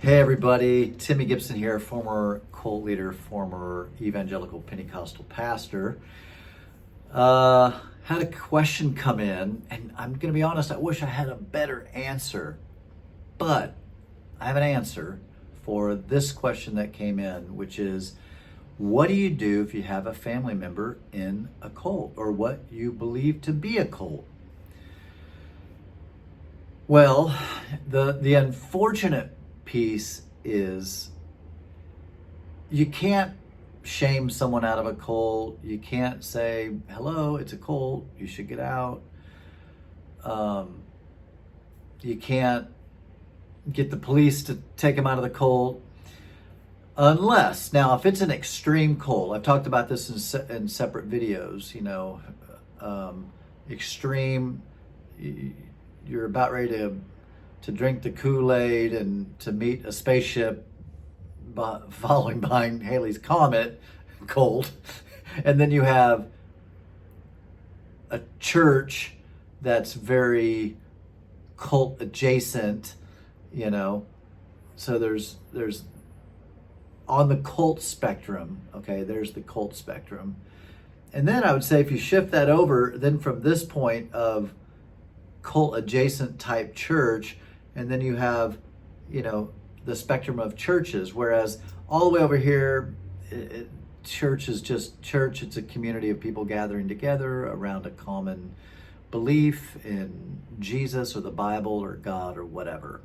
Hey everybody, Timmy Gibson here, former cult leader, former evangelical Pentecostal pastor. Had a question come in, and I'm going to be honest, I wish I had a better answer, but I have an answer for this question that came in, which is, what do you do if you have a family member in a cult, or what you believe to be a cult? Well, the unfortunate piece is you can't shame someone out of a cult. You can't say, hello, it's a cult, you should get out. You can't get the police to take them out of the cult. Unless, now, if it's an extreme cult, I've talked about this in separate videos, extreme, you're about ready to drink the Kool-Aid and to meet a spaceship following behind Halley's Comet cult. And then you have a church that's very cult adjacent, so there's on the cult spectrum, okay, there's the cult spectrum. And then I would say if you shift that over, then from this point of cult adjacent type church, and then you have, the spectrum of churches, whereas all the way over here, church is just church. It's a community of people gathering together around a common belief in Jesus or the Bible or God or whatever.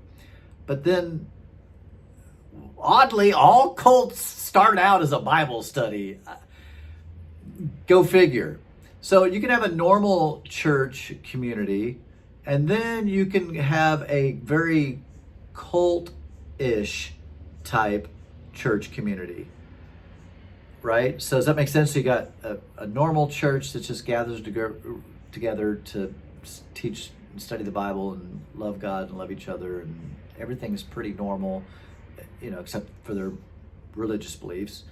But then, oddly, all cults start out as a Bible study. Go figure. So you can have a normal church community, and then you can have a very cult-ish type church community, right? So does that make sense? So you got a normal church that just gathers together to teach and study the Bible and love God and love each other, and everything's pretty normal, except for their religious beliefs.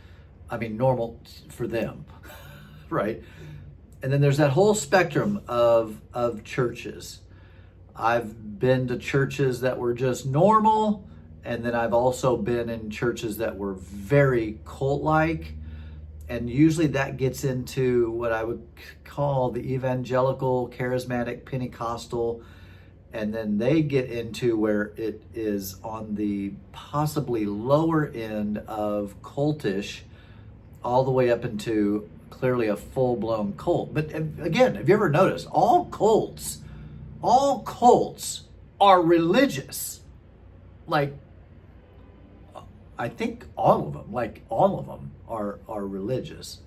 I mean, normal for them, right? And then there's that whole spectrum of churches. I've been to churches that were just normal, and then I've also been in churches that were very cult-like, and usually that gets into what I would call the evangelical, charismatic, Pentecostal, and then they get into where it is on the possibly lower end of cultish, all the way up into clearly a full-blown cult. But again, have you ever noticed, all cults are religious. Like, I think all of them are religious.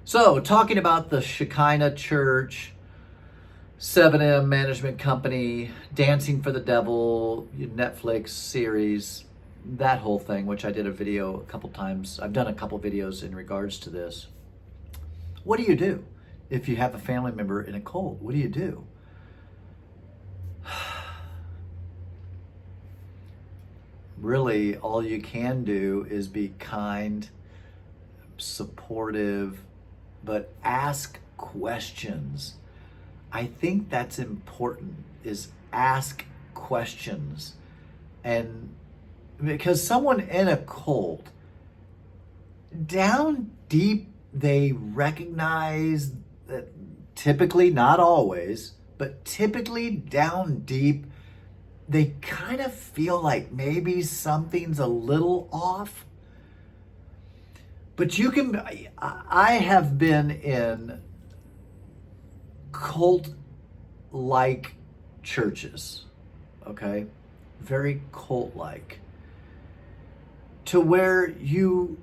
So, talking about the Shekinah Church, 7M Management Company, Dancing for the Devil, Netflix series, that whole thing, which I did a video a couple times. I've done a couple videos in regards to this. What do you do if you have a family member in a cult? What do you do? Really, all you can do is be kind, supportive, but ask questions. I think that's important, is ask questions. And because someone in a cult, down deep, they recognize that, typically, not always, but typically down deep, they kind of feel like maybe something's a little off. But I have been in cult-like churches, okay? Very cult-like. To where you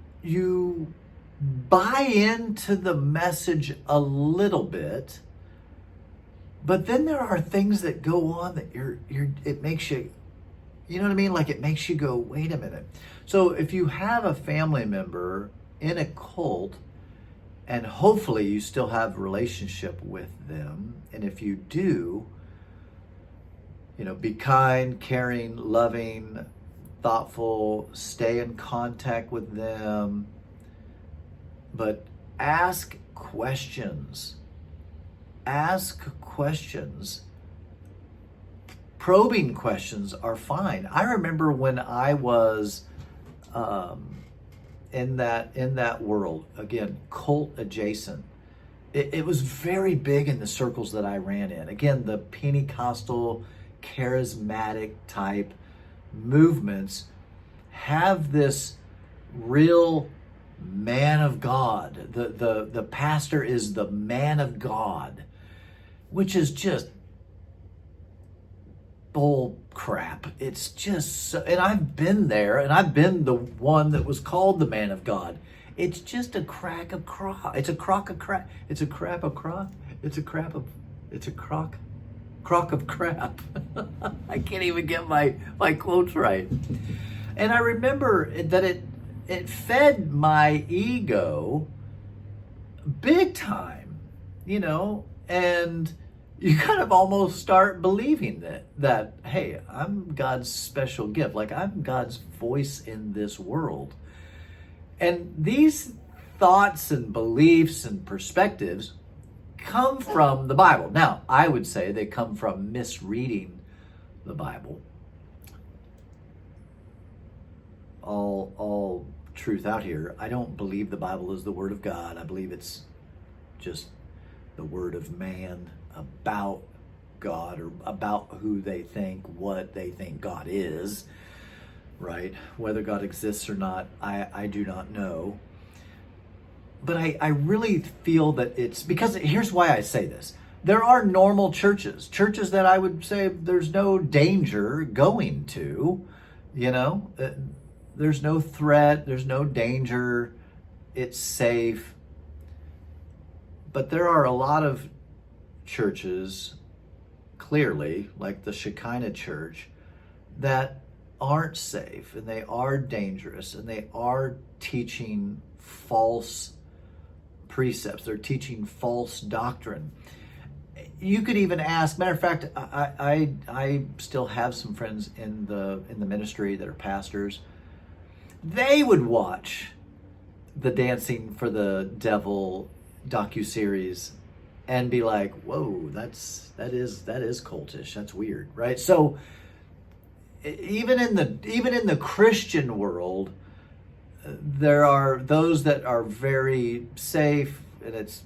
buy into the message a little bit, but then there are things that go on that it makes you, you know what I mean? Like, it makes you go, wait a minute. So if you have a family member in a cult, and hopefully you still have a relationship with them, and if you do, be kind, caring, loving, thoughtful, stay in contact with them, but ask questions. Ask questions. probing questions are fine. I remember when I was in that world, again, cult adjacent. It was very big in the circles that I ran in. Again, the Pentecostal, charismatic type movements have this real man of God. The pastor is the man of God, which is just bull crap. It's just so, and I've been there, and I've been the one that was called the man of God. It's just a crack of crock. It's a crock of crap. It's a crap of crock. It's a crap of. It's a crock of crap. I can't even get my quotes right. And I remember that it fed my ego big time, and you kind of almost start believing that hey, I'm God's special gift. Like, I'm God's voice in this world. And these thoughts and beliefs and perspectives come from the Bible. Now, I would say they come from misreading the Bible. All truth out here. I don't believe the Bible is the Word of God. I believe it's just the word of man about God, or about who they think, what they think God is, right? Whether God exists or not, I do not know. But I really feel that it's, because here's why I say this. There are normal churches that I would say there's no danger going to, there's no threat, there's no danger, it's safe. But there are a lot of churches, clearly, like the Shekinah Church, that aren't safe, and they are dangerous, and they are teaching false precepts. They're teaching false doctrine. You could even ask, matter of fact, I still have some friends in the ministry that are pastors. They would watch the Dancing for the Devil docuseries and be like, whoa, that is cultish. That's weird, right? So even in the Christian world, there are those that are very safe, and it's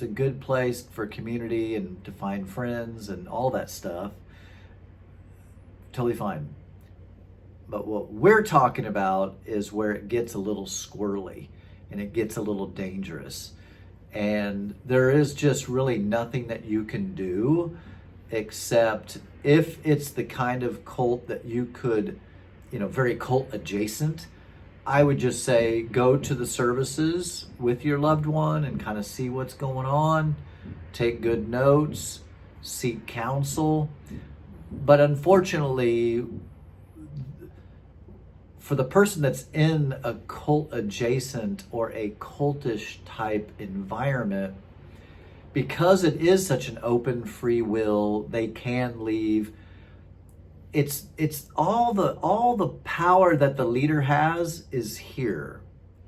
a good place for community and to find friends and all that stuff. Totally fine. But what we're talking about is where it gets a little squirrely and it gets a little dangerous. And there is just really nothing that you can do, except if it's the kind of cult that you could, very cult adjacent, I would just say go to the services with your loved one and kind of see what's going on, take good notes, seek counsel. But unfortunately, for the person that's in a cult adjacent or a cultish type environment, because it is such an open free will, they can leave. It's all the power that the leader has is here.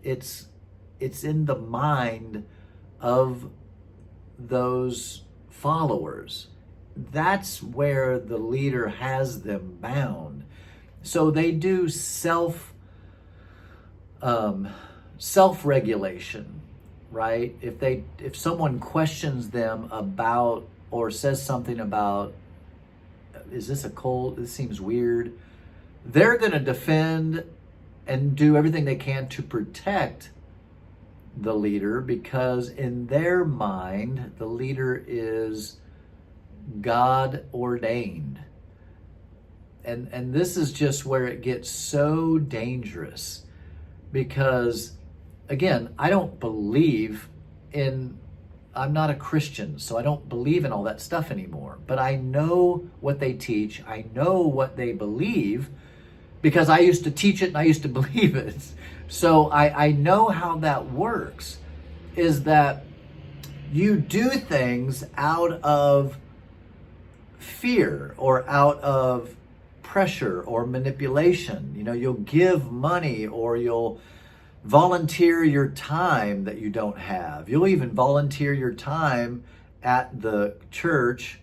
It's in the mind of those followers. That's where the leader has them bound. So they do self-regulation, right? If someone questions them about, or says something about, is this a cult? This seems weird. They're going to defend and do everything they can to protect the leader, because in their mind, the leader is God ordained. And this is just where it gets so dangerous, because again, I'm not a Christian, so I don't believe in all that stuff anymore. But I know what they teach. I know what they believe, because I used to teach it and I used to believe it. So I know how that works, is that you do things out of fear or out of pressure or manipulation. You'll give money, or you'll volunteer your time that you don't have. You'll even volunteer your time at the church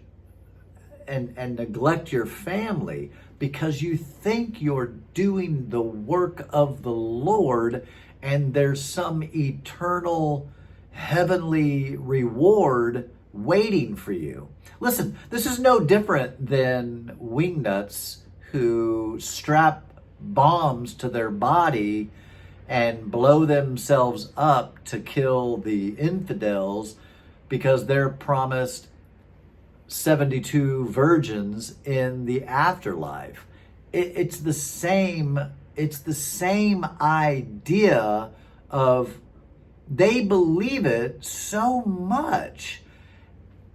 and neglect your family because you think you're doing the work of the Lord and there's some eternal heavenly reward waiting for you. Listen, this is no different than wingnuts who strap bombs to their body and blow themselves up to kill the infidels because they're promised 72 virgins in the afterlife. It's the same idea of they believe it so much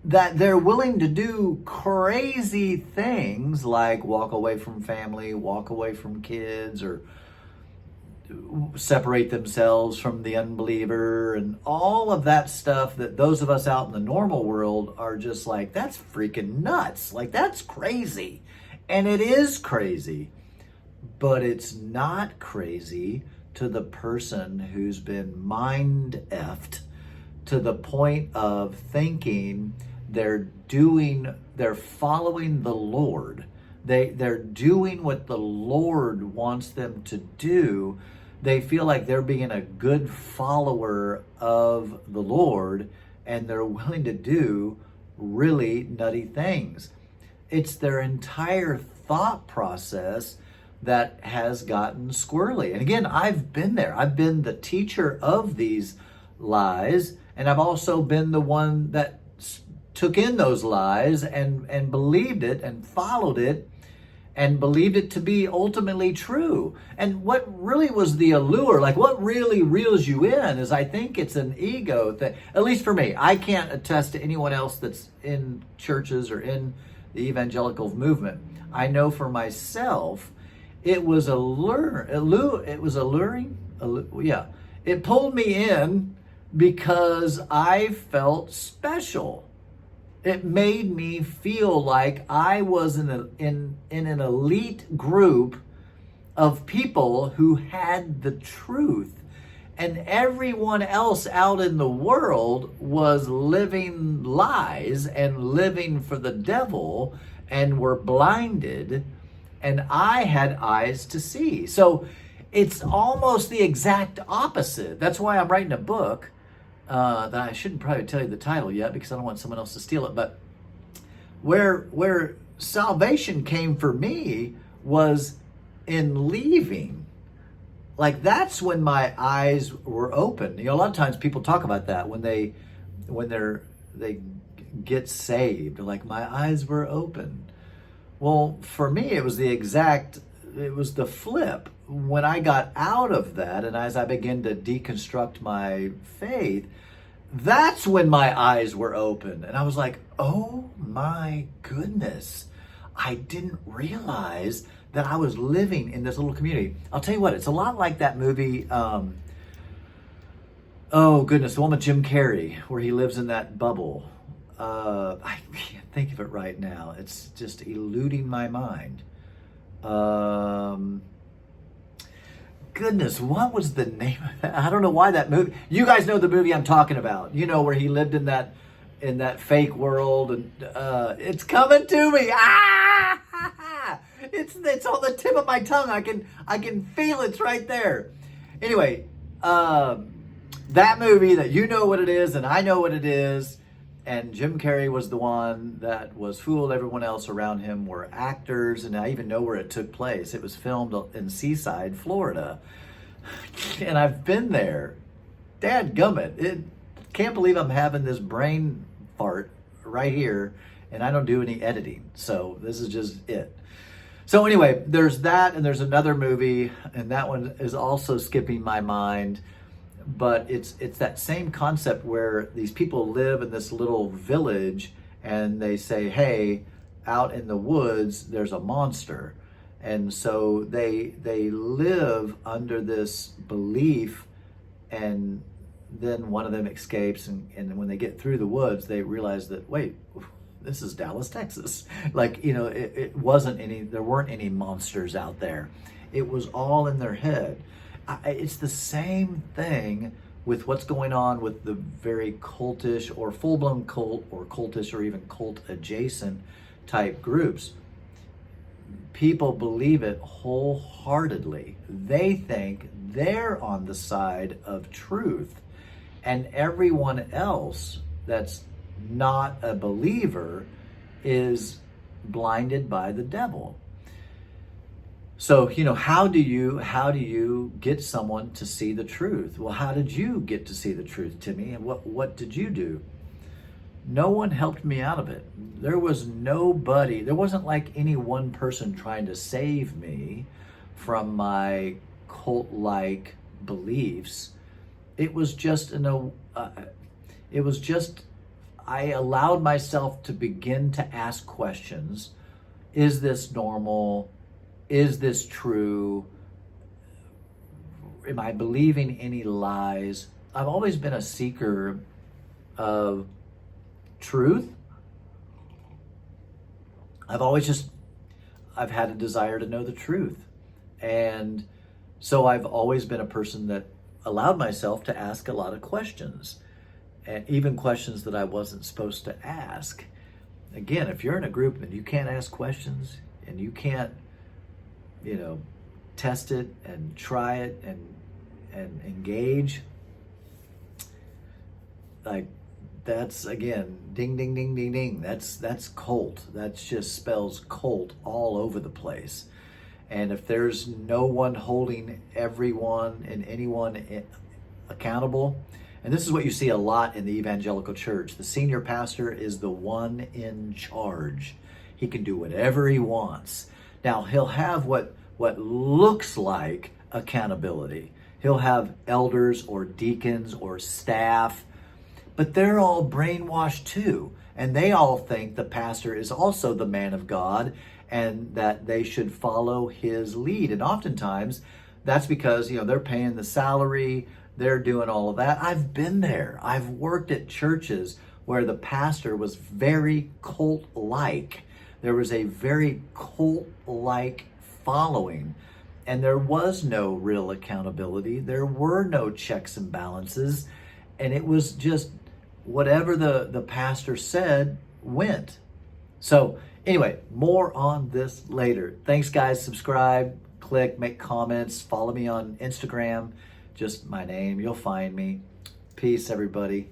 that they're willing to do crazy things like walk away from family, walk away from kids, or separate themselves from the unbeliever, and all of that stuff that those of us out in the normal world are just like, that's freaking nuts. Like, that's crazy. And it is crazy, but it's not crazy to the person who's been mind effed to the point of thinking they're following the Lord. They're doing what the Lord wants them to do. They feel like they're being a good follower of the Lord, and they're willing to do really nutty things. It's their entire thought process that has gotten squirrely. And again, I've been there. I've been the teacher of these lies, and I've also been the one that took in those lies and believed it and followed it and believed it to be ultimately true. And what really was the allure, like what really reels you in, is I think it's an ego thing. At least for me. I can't attest to anyone else that's in churches or in the evangelical movement. I know for myself, it was alluring. Yeah, it pulled me in because I felt special. It made me feel like I was in an elite group of people who had the truth, and everyone else out in the world was living lies and living for the devil and were blinded, and I had eyes to see. So it's almost the exact opposite. That's why I'm writing a book that I shouldn't probably tell you the title yet because I don't want someone else to steal it. But where salvation came for me was in leaving. Like, that's when my eyes were open. You know, a lot of times people talk about that when they get saved. Like, my eyes were open. Well, for me, it was the flip. When I got out of that, and as I began to deconstruct my faith, that's when my eyes were open. And I was like, oh my goodness, I didn't realize that I was living in this little community. I'll tell you what, it's a lot like that movie, oh goodness, the one with Jim Carrey, where he lives in that bubble. I can't think of it right now. It's just eluding my mind. Goodness, what was the name of that? I don't know why that movie. You guys know the movie I'm talking about. You know, where he lived in that fake world, and it's coming to me. Ah! It's on the tip of my tongue. I can feel it's right there. Anyway, that movie, that you know what it is and I know what it is, and Jim Carrey was the one that was fooled. Everyone else around him were actors, and I even know where it took place. It was filmed in Seaside, Florida. And I've been there. Dadgummit. Can't believe I'm having this brain fart right here, and I don't do any editing. So this is just it. So anyway, there's that, and there's another movie, and that one is also skipping my mind. But it's that same concept where these people live in this little village, and they say, hey, out in the woods there's a monster, and so they live under this belief, and then one of them escapes, and when they get through the woods they realize that, wait, this is Dallas, Texas. Like, you know, it wasn't there weren't any monsters out there. It was all in their head. It's the same thing with what's going on with the very cultish or full-blown cult or cultish or even cult adjacent type groups, people believe it wholeheartedly. They think they're on the side of truth, and everyone else that's not a believer is blinded by the devil. So, how do you get someone to see the truth? Well, how did you get to see the truth, Timmy? And what did you do? No one helped me out of it. There was nobody, there wasn't like any one person trying to save me from my cult-like beliefs. It was just I allowed myself to begin to ask questions. Is this normal? Is this true? Am I believing any lies? I've always been a seeker of truth. I've had a desire to know the truth. And so I've always been a person that allowed myself to ask a lot of questions, and even questions that I wasn't supposed to ask. Again, if you're in a group and you can't ask questions and you can't, test it and try it and engage, like, that's, again, ding, ding, ding, ding, ding. That's cult. That just spells cult all over the place. And if there's no one holding everyone and anyone accountable, and this is what you see a lot in the evangelical church, the senior pastor is the one in charge. He can do whatever he wants. Now, he'll have what looks like accountability. He'll have elders or deacons or staff, but they're all brainwashed too. And they all think the pastor is also the man of God and that they should follow his lead. And oftentimes that's because, they're paying the salary, they're doing all of that. I've been there. I've worked at churches where the pastor was very cult-like. There was a very cult-like following, and there was no real accountability. There were no checks and balances, and it was just whatever the pastor said went. So anyway, more on this later. Thanks, guys. Subscribe, click, make comments, follow me on Instagram. Just my name, you'll find me. Peace, everybody.